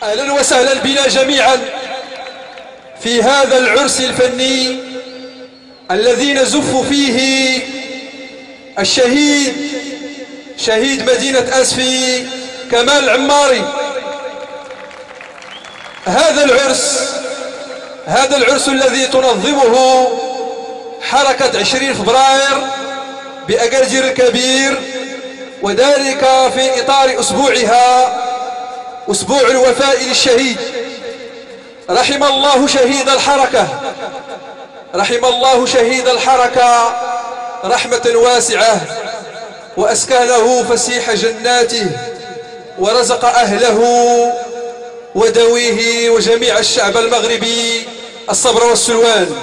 أهلا وسهلا بنا جميعا في هذا العرس الفني الذي نزف فيه الشهيد شهيد مدينة أسفي كمال العماري. هذا العرس الذي تنظمه حركة 20 فبراير بأجرجر الكبير، وذلك في إطار أسبوعها أسبوع الوفاء للشهيد. رحم الله شهيد الحركة، رحم الله شهيد الحركة رحمة واسعة، وأسكنه فسيح جناته، ورزق أهله ودويه وجميع الشعب المغربي الصبر والسلوان.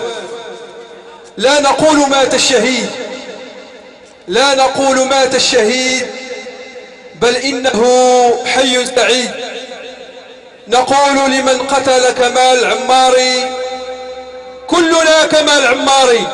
لا نقول مات الشهيد، لا نقول مات الشهيد، بل إنه حي سعيد. نقول لمن قتل كمال عماري: كلنا كمال عماري.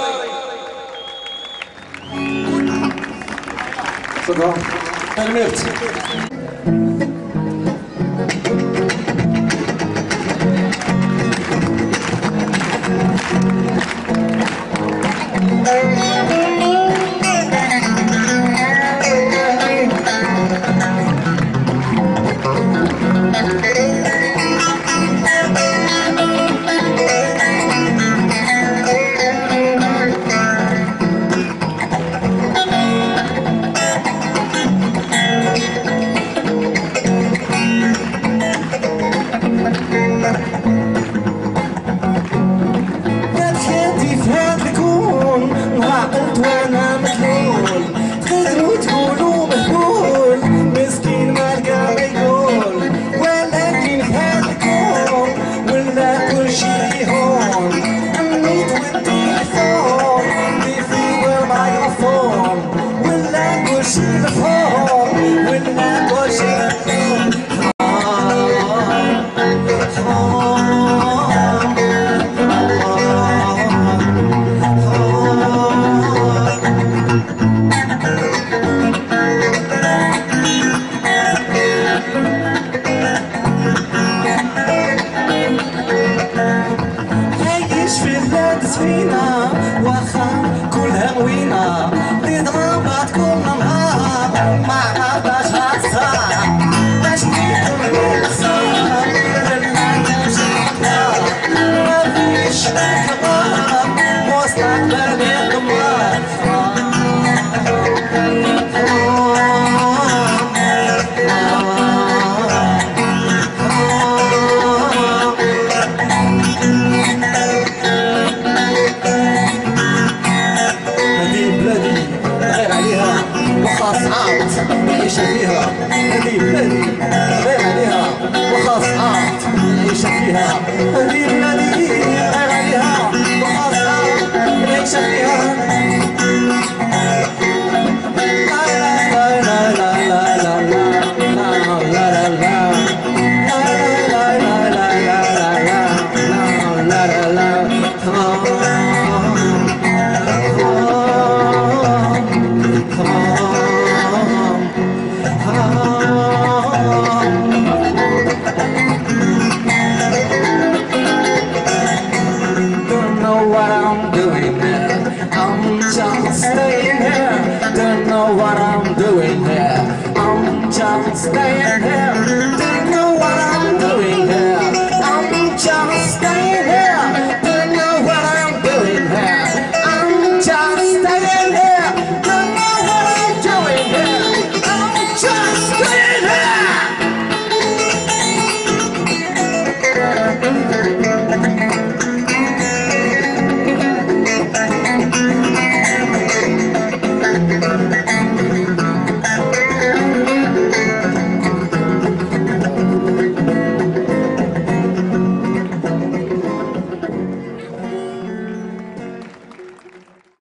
Stay